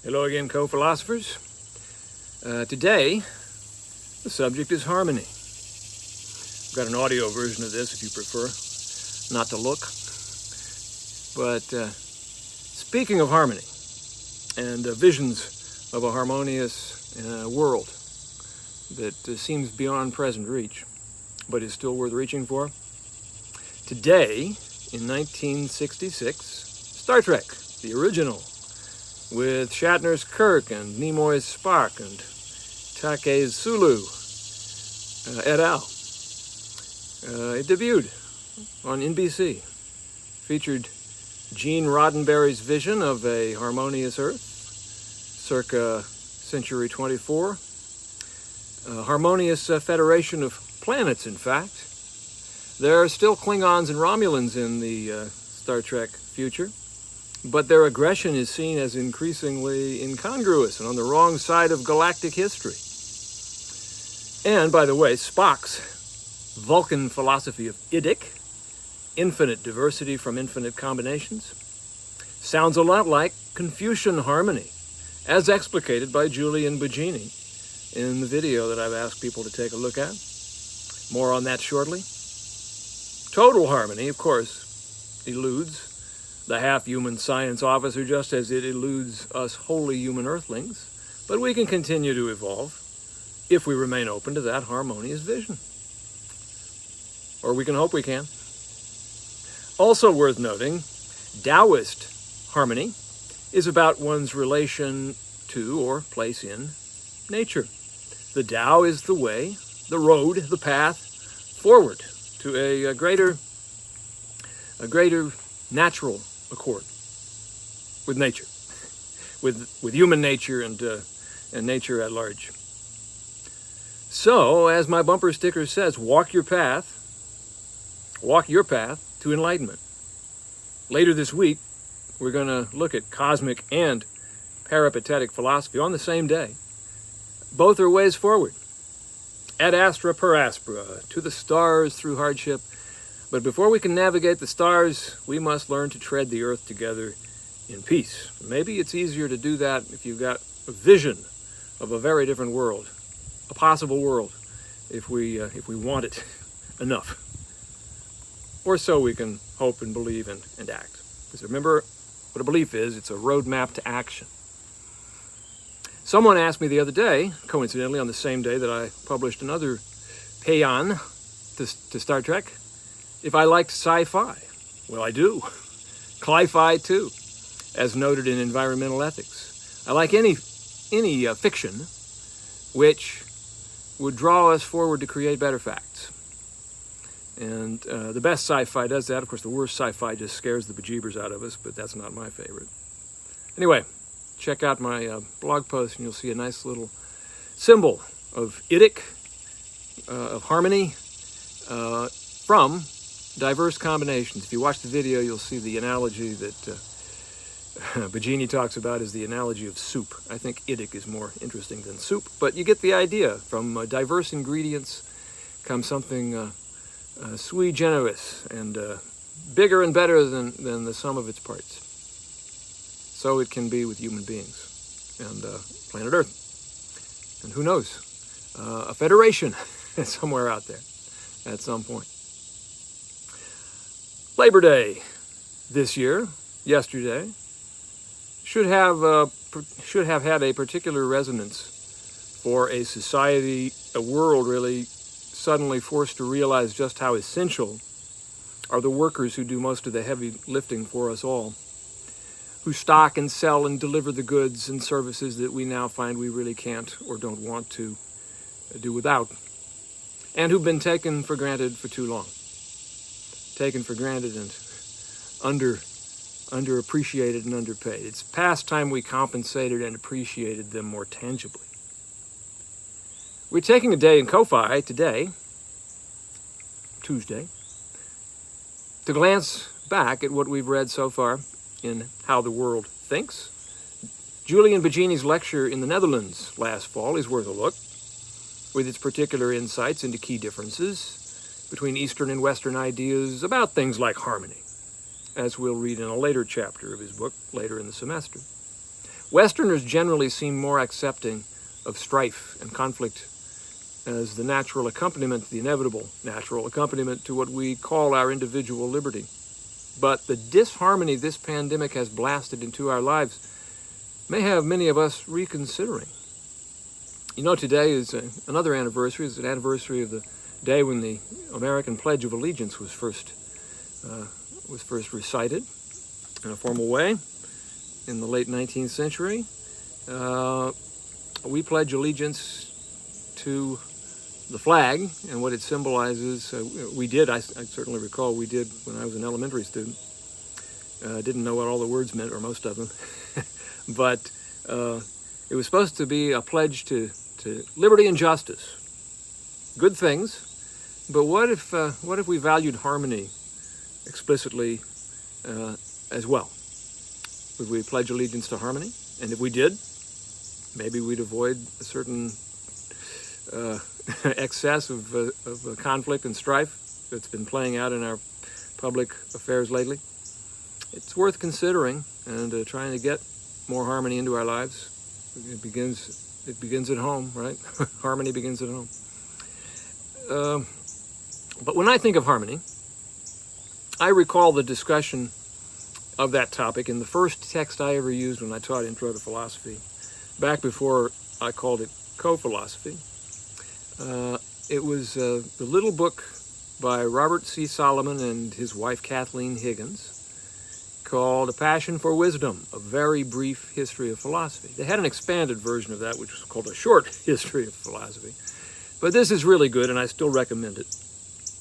Hello again, co-philosophers. Today, the subject is harmony. I've got an audio version of this if you prefer not to look. But speaking of harmony and visions of a harmonious world that seems beyond present reach, but is still worth reaching for, today, in 1966, Star Trek, the original, with Shatner's Kirk and Nimoy's Spock and Take's Sulu et al. It debuted on NBC. Featured Gene Roddenberry's vision of a harmonious Earth, circa century 24. A harmonious federation of planets, in fact. There are still Klingons and Romulans in the Star Trek future, but their aggression is seen as increasingly incongruous and on the wrong side of galactic history. And, by the way, Spock's Vulcan philosophy of idic, infinite diversity from infinite combinations, sounds a lot like Confucian harmony, as explicated by Julian Baggini in the video that I've asked people to take a look at. More on that shortly. Total harmony, of course, eludes the half-human science officer just as it eludes us wholly human earthlings, but we can continue to evolve if we remain open to that harmonious vision. Or we can hope we can. Also worth noting, Taoist harmony is about one's relation to or place in nature. The Tao is the way, the road, the path forward to a greater natural accord with nature, with human nature and nature at large. So, as my bumper sticker says, walk your path to enlightenment. Later this week, we're going to look at cosmic and peripatetic philosophy on the same day. Both are ways forward. Ad astra per aspera, to the stars through hardship. But before we can navigate the stars, we must learn to tread the earth together in peace. Maybe it's easier to do that if you've got a vision of a very different world, a possible world, if we want it enough. Or so we can hope and believe and act. Because remember what a belief is, it's a roadmap to action. Someone asked me the other day, coincidentally on the same day that I published another paean to Star Trek, if I liked sci-fi. Well, I do. Cli-fi too, as noted in environmental ethics. I like any fiction which would draw us forward to create better facts. And the best sci-fi does that. Of course, the worst sci-fi just scares the bejeebers out of us, but that's not my favorite. Anyway, check out my blog post and you'll see a nice little symbol of idic, of harmony, from diverse combinations. If you watch the video, you'll see the analogy that Baggini talks about is the analogy of soup. I think idic is more interesting than soup, but you get the idea. From diverse ingredients comes something sui generis and bigger and better than the sum of its parts. So it can be with human beings and planet Earth. And who knows, a federation somewhere out there at some point. Labor Day this year, yesterday, should have had a particular resonance for a society, a world really, suddenly forced to realize just how essential are the workers who do most of the heavy lifting for us all, who stock and sell and deliver the goods and services that we now find we really can't or don't want to do without, and who've been taken for granted for too long. Taken for granted and underappreciated and underpaid. It's past time we compensated and appreciated them more tangibly. We're taking a day in CoPhi today, Tuesday, to glance back at what we've read so far in How the World Thinks. Julian Baggini's lecture in the Netherlands last fall is worth a look, with its particular insights into key differences between Eastern and Western ideas about things like harmony, as we'll read in a later chapter of his book later in the semester. Westerners generally seem more accepting of strife and conflict as the natural accompaniment, the inevitable natural accompaniment to what we call our individual liberty. But the disharmony this pandemic has blasted into our lives may have many of us reconsidering. You know, today is another anniversary. It's an anniversary of the day when the American Pledge of Allegiance was first recited in a formal way in the late 19th century. We pledge allegiance to the flag and what it symbolizes. We did, I certainly recall we did when I was an elementary student. Didn't know what all the words meant, or most of them. But it was supposed to be a pledge to liberty and justice. Good things. But what if we valued harmony explicitly as well? Would we pledge allegiance to harmony? And if we did, maybe we'd avoid a certain excess of conflict and strife that's been playing out in our public affairs lately. It's worth considering and trying to get more harmony into our lives. It begins at home, right? Harmony begins at home. But when I think of harmony, I recall the discussion of that topic in the first text I ever used when I taught Intro to Philosophy, back before I called it co-philosophy. It was the little book by Robert C. Solomon and his wife Kathleen Higgins called A Passion for Wisdom, A Very Brief History of Philosophy. They had an expanded version of that, which was called A Short History of Philosophy. But this is really good, and I still recommend it.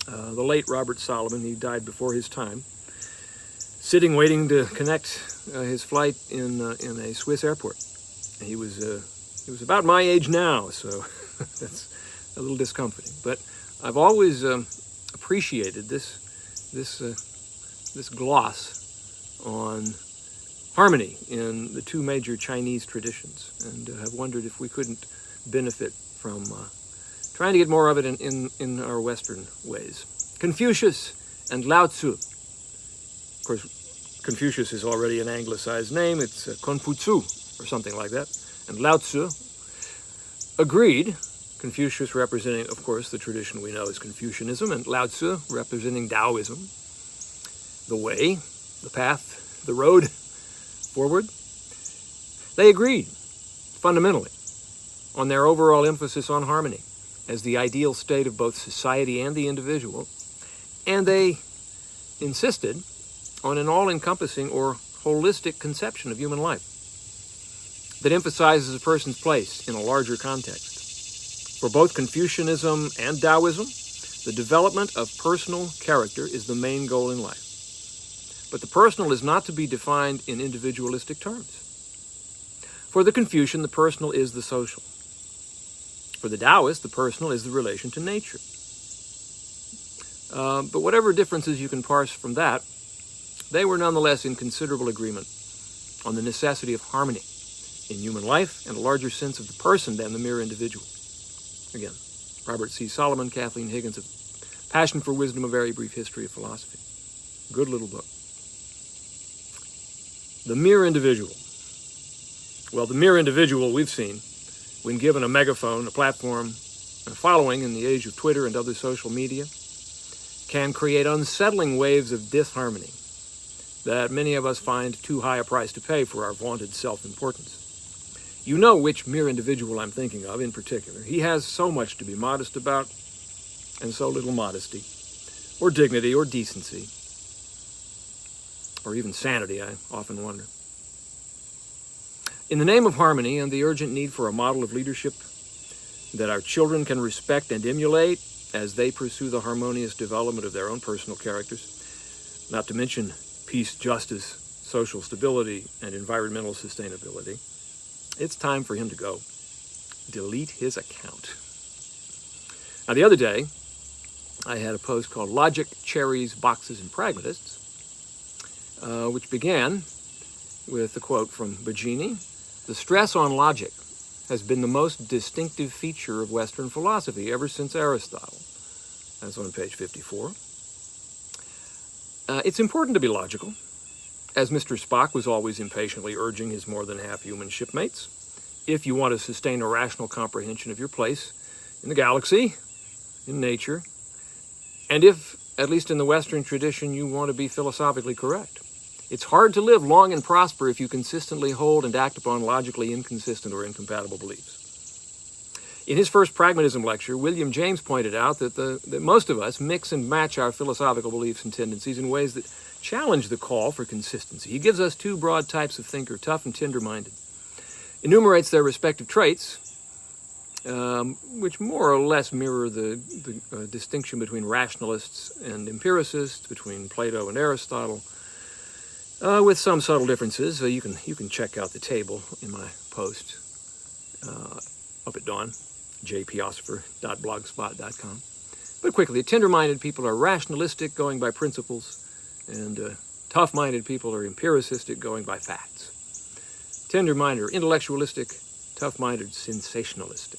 The late Robert Solomon, he died before his time, sitting waiting to connect his flight in a Swiss airport. He was about my age now, so that's a little discomforting. But I've always appreciated this gloss on harmony in the two major Chinese traditions, and have wondered if we couldn't benefit from trying to get more of it in our Western ways. Confucius and Lao Tzu. Of course, Confucius is already an anglicized name. It's Konfutsu or something like that. And Lao Tzu agreed, Confucius representing, of course, the tradition we know as Confucianism, and Lao Tzu representing Taoism, the way, the path, the road forward. They agreed, fundamentally, on their overall emphasis on harmony as the ideal state of both society and the individual, and they insisted on an all-encompassing or holistic conception of human life that emphasizes a person's place in a larger context. For both Confucianism and Taoism, the development of personal character is the main goal in life. But the personal is not to be defined in individualistic terms. For the Confucian, the personal is the social. For the Taoist, the personal is the relation to nature. But whatever differences you can parse from that, they were nonetheless in considerable agreement on the necessity of harmony in human life and a larger sense of the person than the mere individual. Again, Robert C. Solomon, Kathleen Higgins, A Passion for Wisdom, A Very Brief History of Philosophy. Good little book. The mere individual. Well, the mere individual we've seen, when given a megaphone, a platform, and a following in the age of Twitter and other social media, can create unsettling waves of disharmony that many of us find too high a price to pay for our vaunted self-importance. You know which mere individual I'm thinking of in particular. He has so much to be modest about, and so little modesty, or dignity, or decency, or even sanity, I often wonder. In the name of harmony and the urgent need for a model of leadership that our children can respect and emulate as they pursue the harmonious development of their own personal characters, not to mention peace, justice, social stability, and environmental sustainability, it's time for him to go. Delete his account. Now, the other day, I had a post called Logic, Cherries, Boxes, and Pragmatists, which began with a quote from Baggini: "The stress on logic has been the most distinctive feature of Western philosophy ever since Aristotle." That's on page 54. It's important to be logical as Mr. Spock was always impatiently urging his more than half-human shipmates, if you want to sustain a rational comprehension of your place in the galaxy, in nature, and if, at least in the Western tradition, you want to be philosophically correct. It's hard to live long and prosper if you consistently hold and act upon logically inconsistent or incompatible beliefs. In his first pragmatism lecture, William James pointed out that most of us mix and match our philosophical beliefs and tendencies in ways that challenge the call for consistency. He gives us two broad types of thinker, tough and tender-minded, enumerates their respective traits, which more or less mirror the distinction between rationalists and empiricists, between Plato and Aristotle, with some subtle differences. You can check out the table in my post up at dawn, jposopher.blogspot.com. But quickly, tender-minded people are rationalistic, going by principles, and tough-minded people are empiricistic, going by facts. Tender-minded are intellectualistic, tough-minded sensationalistic.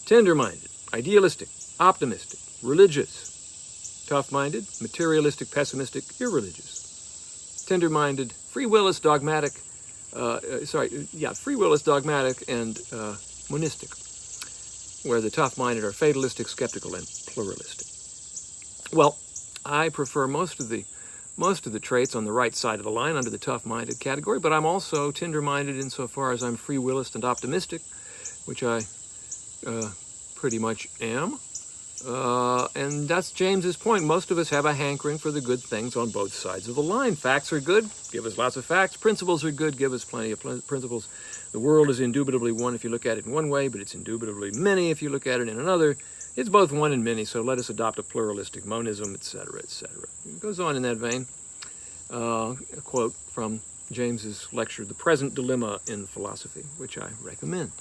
Tender-minded, idealistic, optimistic, religious. Tough-minded, materialistic, pessimistic, irreligious. Tender-minded, free willist, dogmatic, and monistic, where the tough-minded are fatalistic, skeptical, and pluralistic. Well, I prefer most of the traits on the right side of the line under the tough-minded category, but I'm also tender-minded insofar as I'm free willist and optimistic, which I pretty much am. And that's James's point. Most of us have a hankering for the good things on both sides of the line. Facts are good, give us lots of facts. Principles are good, give us plenty of principles. The world is indubitably one if you look at it in one way, but it's indubitably many if you look at it in another. It's both one and many, so let us adopt a pluralistic monism, etc., etc. It goes on in that vein. A quote from James's lecture, The Present Dilemma in Philosophy, which I recommend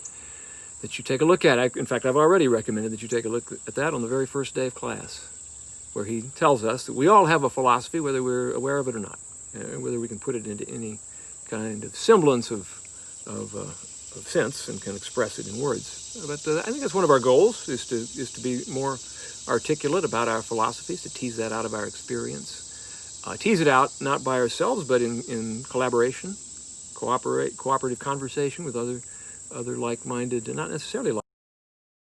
that you take a look at. In fact, I've already recommended that you take a look at that on the very first day of class, where he tells us that we all have a philosophy, whether we're aware of it or not, whether we can put it into any kind of semblance of sense and can express it in words. But I think that's one of our goals, is to be more articulate about our philosophies, to tease that out of our experience. Tease it out not by ourselves, but in collaboration, cooperative conversation with other like-minded, not necessarily like